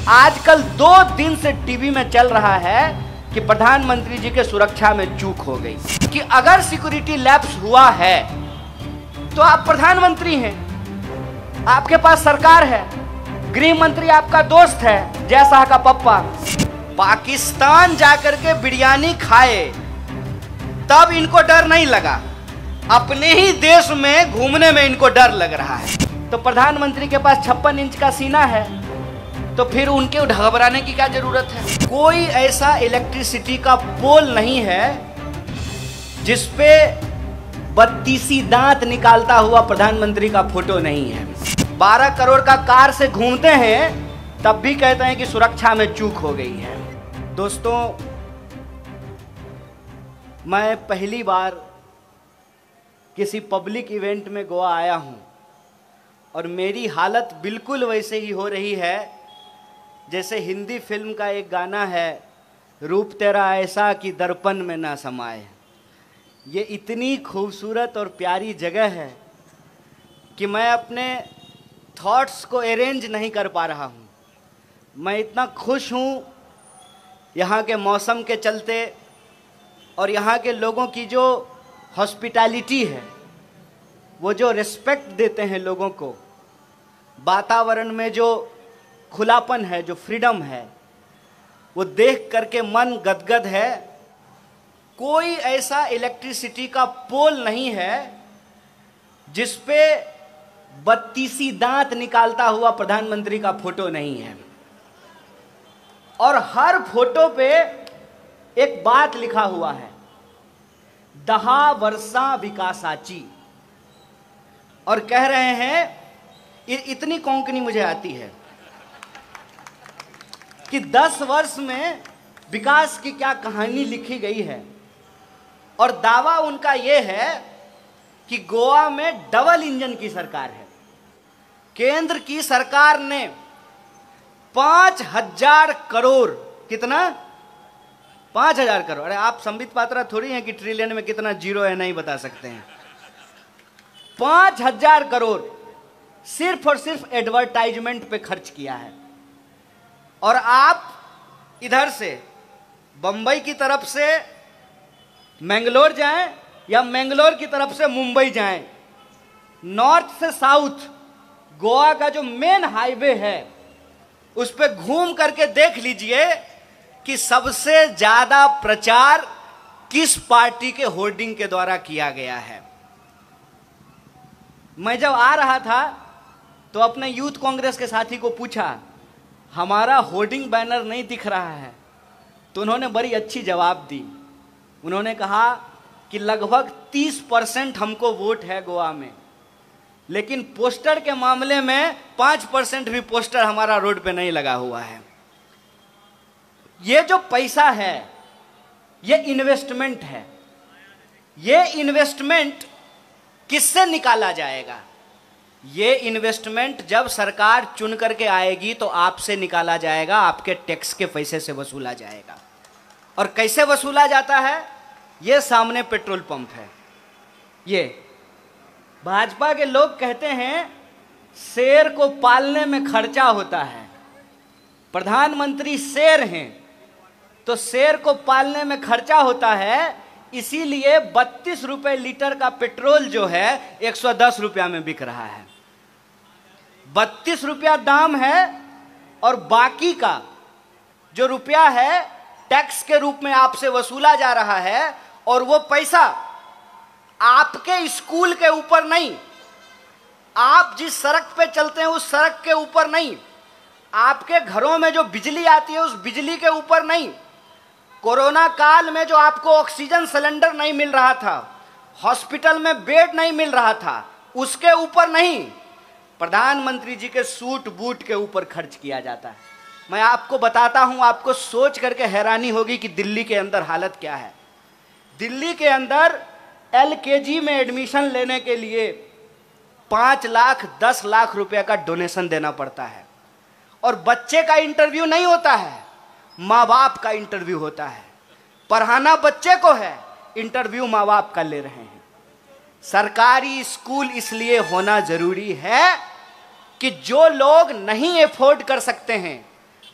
आजकल 2 दिन से टीवी में चल रहा है कि प्रधानमंत्री जी के सुरक्षा में चूक हो गई, कि अगर सिक्योरिटी लैप्स हुआ है तो आप प्रधानमंत्री हैं, आपके पास सरकार है, गृह मंत्री आपका दोस्त है जय शाह का पप्पा। पाकिस्तान जाकर के बिरयानी खाए तब इनको डर नहीं लगा, अपने ही देश में घूमने में इनको डर लग रहा है। तो प्रधानमंत्री के पास 56 इंच का सीना है, तो फिर उनके घबराने की क्या जरूरत है। कोई ऐसा इलेक्ट्रिसिटी का पोल नहीं है जिसपे 32 दांत निकालता हुआ प्रधानमंत्री का फोटो नहीं है। 12 करोड़ का कार से घूमते हैं तब भी कहते हैं कि सुरक्षा में चूक हो गई है। दोस्तों, मैं पहली बार किसी पब्लिक इवेंट में गोवा आया हूं और मेरी हालत बिल्कुल वैसे ही हो रही है जैसे हिंदी फिल्म का एक गाना है, रूप तेरा ऐसा कि दर्पण में ना समाए। ये इतनी खूबसूरत और प्यारी जगह है कि मैं अपने थॉट्स को अरेंज नहीं कर पा रहा हूँ। मैं इतना खुश हूँ यहाँ के मौसम के चलते और यहाँ के लोगों की जो हॉस्पिटैलिटी है, वो जो रिस्पेक्ट देते हैं लोगों को, वातावरण में जो खुलापन है, जो फ्रीडम है, वो देख करके मन गदगद है। कोई ऐसा इलेक्ट्रिसिटी का पोल नहीं है जिसपे 32 दांत निकालता हुआ प्रधानमंत्री का फोटो नहीं है, और हर फोटो पे एक बात लिखा हुआ है, 10 वर्षा विकासाची। और कह रहे हैं, इतनी कोंकणी मुझे आती है कि 10 वर्ष में विकास की क्या कहानी लिखी गई है। और दावा उनका यह है कि गोवा में डबल इंजन की सरकार है। केंद्र की सरकार ने 5000 करोड़, कितना? 5000 करोड़। अरे आप संबित पात्रा थोड़ी हैं कि ट्रिलियन में कितना जीरो है नहीं बता सकते हैं। 5000 करोड़ सिर्फ और सिर्फ एडवर्टाइजमेंट पे खर्च किया है। और आप इधर से बंबई की तरफ से मैंगलोर जाएं या मैंगलोर की तरफ से मुंबई जाएं, नॉर्थ से साउथ गोवा का जो मेन हाईवे है उस पे घूम करके देख लीजिए कि सबसे ज्यादा प्रचार किस पार्टी के होर्डिंग के द्वारा किया गया है। मैं जब आ रहा था तो अपने यूथ कांग्रेस के साथी को पूछा, हमारा होर्डिंग बैनर नहीं दिख रहा है, तो उन्होंने बड़ी अच्छी जवाब दी। उन्होंने कहा कि लगभग 30% हमको वोट है गोवा में, लेकिन पोस्टर के मामले में 5% भी पोस्टर हमारा रोड पे नहीं लगा हुआ है। ये जो पैसा है ये इन्वेस्टमेंट है। ये इन्वेस्टमेंट किससे निकाला जाएगा? ये इन्वेस्टमेंट जब सरकार चुन करके आएगी तो आपसे निकाला जाएगा, आपके टैक्स के पैसे से वसूला जाएगा। और कैसे वसूला जाता है? ये सामने पेट्रोल पंप है। ये भाजपा के लोग कहते हैं शेर को पालने में खर्चा होता है। प्रधानमंत्री शेर हैं तो शेर को पालने में खर्चा होता है, इसीलिए 32 रुपए लीटर का पेट्रोल जो है 110 रुपया में बिक रहा है। 32 रुपया दाम है और बाकी का जो रुपया है टैक्स के रूप में आपसे वसूला जा रहा है। और वो पैसा आपके स्कूल के ऊपर नहीं, आप जिस सड़क पे चलते हैं उस सड़क के ऊपर नहीं, आपके घरों में जो बिजली आती है उस बिजली के ऊपर नहीं, कोरोना काल में जो आपको ऑक्सीजन सिलेंडर नहीं मिल रहा था, हॉस्पिटल में बेड नहीं मिल रहा था, उसके ऊपर नहीं, प्रधानमंत्री जी के सूट बूट के ऊपर खर्च किया जाता है। मैं आपको बताता हूं, आपको सोच करके हैरानी होगी कि दिल्ली के अंदर हालत क्या है। दिल्ली के अंदर LKG में एडमिशन लेने के लिए 5 लाख 10 लाख रुपए का डोनेशन देना पड़ता है। और बच्चे का इंटरव्यू नहीं होता है, माँ बाप का इंटरव्यू होता है। पढ़ाना बच्चे को है, इंटरव्यू माँ बाप का ले रहे हैं। सरकारी स्कूल इसलिए होना जरूरी है कि जो लोग नहीं अफोर्ड कर सकते हैं,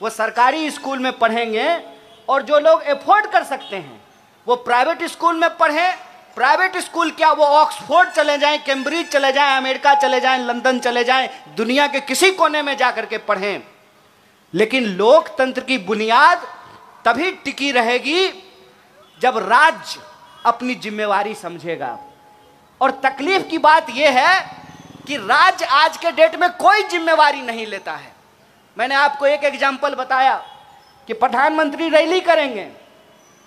वो सरकारी स्कूल में पढ़ेंगे, और जो लोग एफोर्ड कर सकते हैं वो प्राइवेट स्कूल में पढ़ें। प्राइवेट स्कूल क्या, वो ऑक्सफोर्ड चले जाएं, कैम्ब्रिज चले जाएं, अमेरिका चले जाएं, लंदन चले जाएं, दुनिया के किसी कोने में जाकर के पढ़ें। लेकिन लोकतंत्र की बुनियाद तभी टिकी रहेगी जब राज्य अपनी जिम्मेवारी समझेगा। और तकलीफ की बात यह है कि राज्य आज के डेट में कोई जिम्मेवारी नहीं लेता है। मैंने आपको एक एग्जाम्पल बताया कि प्रधानमंत्री रैली करेंगे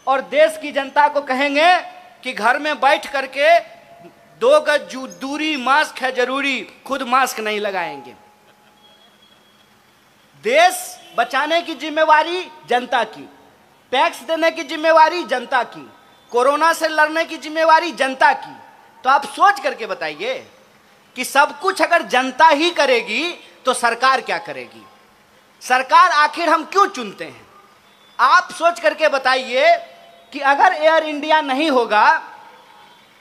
और देश की जनता को कहेंगे कि घर में बैठ करके 2 गज दूरी, मास्क है जरूरी, खुद मास्क नहीं लगाएंगे। देश बचाने की जिम्मेवारी जनता की, टैक्स देने की जिम्मेवारी जनता की, कोरोना से लड़ने की जिम्मेवारी जनता की। तो आप सोच करके बताइए कि सब कुछ अगर जनता ही करेगी तो सरकार क्या करेगी? सरकार आखिर हम क्यों चुनते हैं? आप सोच करके बताइए कि अगर एयर इंडिया नहीं होगा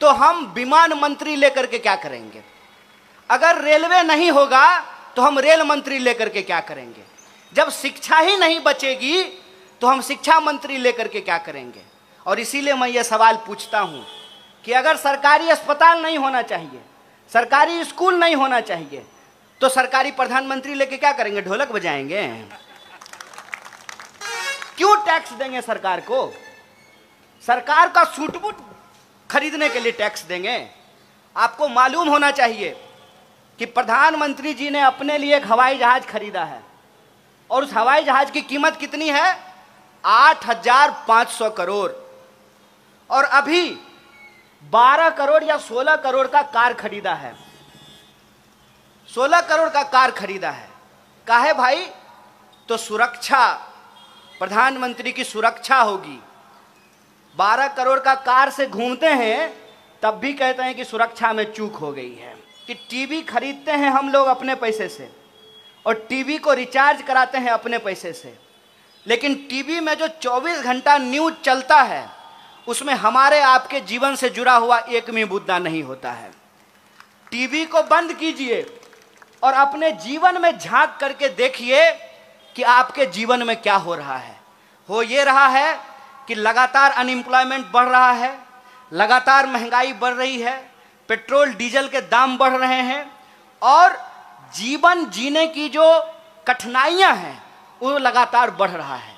तो हम विमान मंत्री लेकर के क्या करेंगे? अगर रेलवे नहीं होगा तो हम रेल मंत्री लेकर के क्या करेंगे? जब शिक्षा ही नहीं बचेगी तो हम शिक्षा मंत्री लेकर के क्या करेंगे? और इसीलिए मैं ये सवाल पूछता हूं कि अगर सरकारी अस्पताल नहीं होना चाहिए, सरकारी स्कूल नहीं होना चाहिए, तो सरकारी प्रधानमंत्री लेके क्या करेंगे? ढोलक बजाएंगे? क्यों टैक्स देंगे सरकार को? सरकार का सूट-बूट खरीदने के लिए टैक्स देंगे? आपको मालूम होना चाहिए कि प्रधानमंत्री जी ने अपने लिए एक हवाई जहाज खरीदा है, और उस हवाई जहाज की कीमत कितनी है? 8,500 करोड़। और अभी 12 करोड़ या 16 करोड़ का कार खरीदा है। 16 करोड़ का कार खरीदा है। काहे भाई? तो सुरक्षा, प्रधानमंत्री की सुरक्षा होगी। 12 करोड़ का कार से घूमते हैं तब भी कहते हैं कि सुरक्षा में चूक हो गई है। कि टीवी खरीदते हैं हम लोग अपने पैसे से, और टीवी को रिचार्ज कराते हैं अपने पैसे से, लेकिन टीवी में जो 24 घंटा न्यूज चलता है उसमें हमारे आपके जीवन से जुड़ा हुआ एक भी मुद्दा नहीं होता है। टीवी को बंद कीजिए और अपने जीवन में झांक करके देखिए कि आपके जीवन में क्या हो रहा है। हो ये रहा है कि लगातार अनएम्प्लॉयमेंट बढ़ रहा है, लगातार महंगाई बढ़ रही है, पेट्रोल डीजल के दाम बढ़ रहे हैं, और जीवन जीने की जो कठिनाइयां हैं वो लगातार बढ़ रहा है।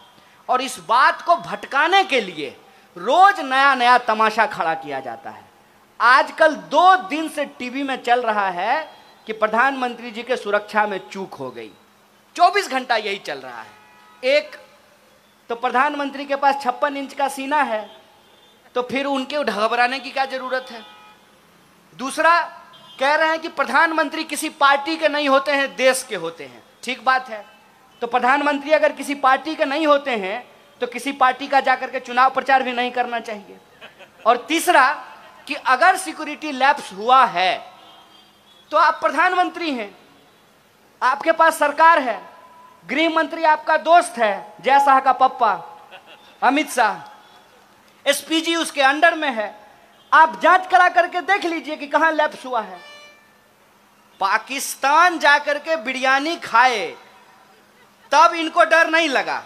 और इस बात को भटकाने के लिए रोज नया नया तमाशा खड़ा किया जाता है। आजकल 2 दिन से टीवी में चल रहा है कि प्रधानमंत्री जी के सुरक्षा में चूक हो गई। 24 घंटा यही चल रहा है। एक तो प्रधानमंत्री के पास 56 इंच का सीना है, तो फिर उनके घबराने की क्या जरूरत है? दूसरा, कह रहे हैं कि प्रधानमंत्री किसी पार्टी के नहीं होते हैं, देश के होते हैं। ठीक बात है। तो प्रधानमंत्री अगर किसी पार्टी के नहीं होते हैं तो किसी पार्टी का जाकर के चुनाव प्रचार भी नहीं करना चाहिए। और तीसरा कि अगर सिक्योरिटी लैप्स हुआ है तो आप प्रधानमंत्री हैं, आपके पास सरकार है, गृह मंत्री आपका दोस्त है, जय शाह का पप्पा अमित शाह, एसपीजी उसके अंडर में है। आप जांच करा करके देख लीजिए कि कहां लैप्स हुआ है। पाकिस्तान जाकर के बिरयानी खाए तब इनको डर नहीं लगा,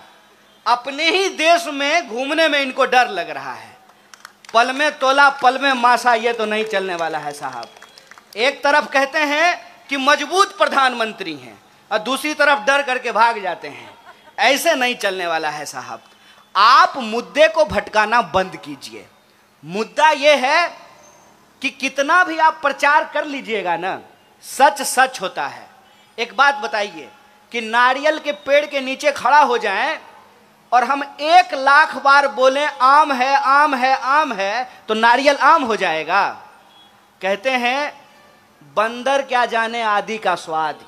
अपने ही देश में घूमने में इनको डर लग रहा है। पल में तोला पल में मासा, ये तो नहीं चलने वाला है साहब। एक तरफ कहते हैं कि मजबूत प्रधानमंत्री हैं और दूसरी तरफ डर करके भाग जाते हैं। ऐसे नहीं चलने वाला है साहब। आप मुद्दे को भटकाना बंद कीजिए। मुद्दा यह है कि कितना भी आप प्रचार कर लीजिएगा ना, सच सच होता है। एक बात बताइए कि नारियल के पेड़ के नीचे खड़ा हो जाएं और हम 1 लाख बार बोलें आम है आम है आम है, तो नारियल आम हो जाएगा? कहते हैं बंदर क्या जाने आदि का स्वाद,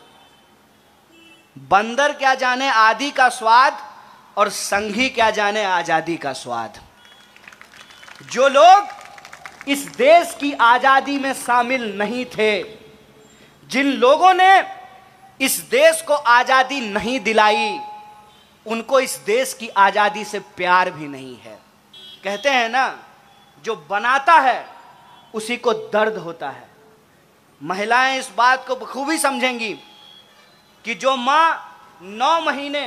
बंदर क्या जाने आदि का स्वाद, और संघी क्या जाने आजादी का स्वाद। जो लोग इस देश की आजादी में शामिल नहीं थे, जिन लोगों ने इस देश को आजादी नहीं दिलाई, उनको इस देश की आजादी से प्यार भी नहीं है। कहते हैं ना, जो बनाता है उसी को दर्द होता है। महिलाएं इस बात को बखूबी समझेंगी कि जो मां 9 महीने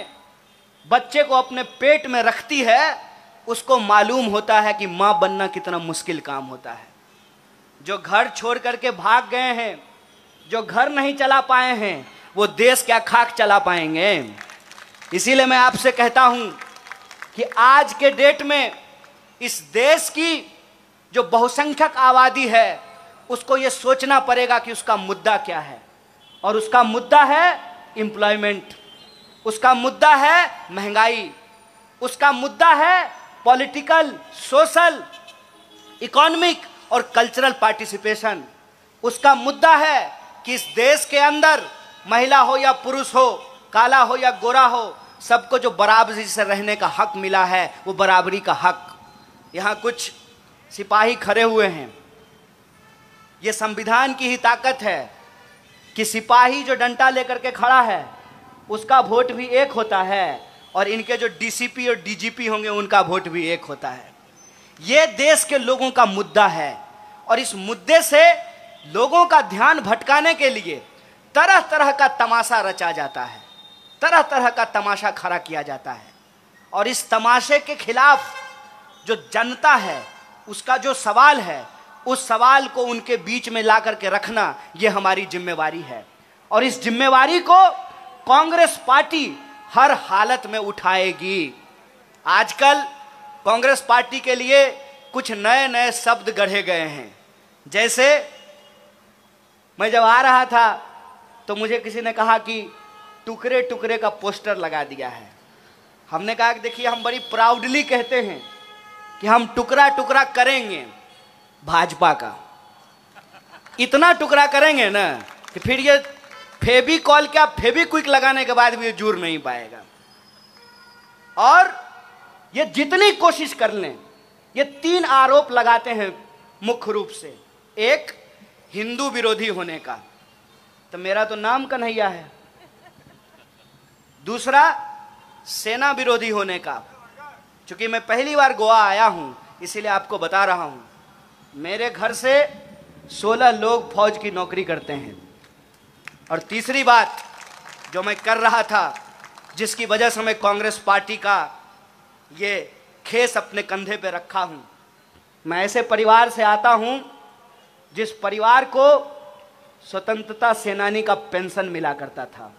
बच्चे को अपने पेट में रखती है, उसको मालूम होता है कि मां बनना कितना मुश्किल काम होता है। जो घर छोड़ करके भाग गए हैं, जो घर नहीं चला पाए हैं, वो देश क्या खाक चला पाएंगे। इसीलिए मैं आपसे कहता हूं कि आज के डेट में इस देश की जो बहुसंख्यक आबादी है, उसको ये सोचना पड़ेगा कि उसका मुद्दा क्या है। और उसका मुद्दा है एम्प्लॉयमेंट, उसका मुद्दा है महंगाई, उसका मुद्दा है पॉलिटिकल, सोशल, इकोनॉमिक और कल्चरल पार्टिसिपेशन। उसका मुद्दा है कि इस देश के अंदर महिला हो या पुरुष हो, काला हो या गोरा हो, सबको जो बराबरी से रहने का हक मिला है, वो बराबरी का हक। यहाँ कुछ सिपाही खड़े हुए हैं, ये संविधान की ही ताकत है कि सिपाही जो डंडा लेकर के खड़ा है उसका वोट भी एक होता है, और इनके जो डीसीपी और डीजीपी होंगे उनका वोट भी एक होता है। ये देश के लोगों का मुद्दा है, और इस मुद्दे से लोगों का ध्यान भटकाने के लिए तरह तरह का तमाशा रचा जाता है, तरह तरह का तमाशा खड़ा किया जाता है। और इस तमाशे के खिलाफ जो जनता है, उसका जो सवाल है, उस सवाल को उनके बीच में ला करके रखना, ये हमारी जिम्मेवारी है। और इस जिम्मेवारी को कांग्रेस पार्टी हर हालत में उठाएगी। आजकल कांग्रेस पार्टी के लिए कुछ नए नए शब्द गढ़े गए हैं। जैसे मैं जब आ रहा था तो मुझे किसी ने कहा कि टुकड़े टुकड़े का पोस्टर लगा दिया है। हमने कहा कि देखिए, हम बड़ी प्राउडली कहते हैं कि हम टुकड़ा टुकड़ा करेंगे भाजपा का। इतना टुकड़ा करेंगे ना कि फिर ये फेविकॉल क्या फेविक्विक लगाने के बाद भी ये जुड़ नहीं पाएगा। और ये जितनी कोशिश कर लें, ये 3 आरोप लगाते हैं मुख्य रूप से। एक, हिंदू विरोधी होने का, तो मेरा तो नाम कन्हैया है। दूसरा, सेना विरोधी होने का, क्योंकि मैं पहली बार गोवा आया हूं इसीलिए आपको बता रहा हूं। मेरे घर से 16 लोग फौज की नौकरी करते हैं। और तीसरी बात जो मैं कर रहा था, जिसकी वजह से मैं कांग्रेस पार्टी का ये खेस अपने कंधे पे रखा हूं, मैं ऐसे परिवार से आता हूं जिस परिवार को स्वतंत्रता सेनानी का पेंशन मिला करता था।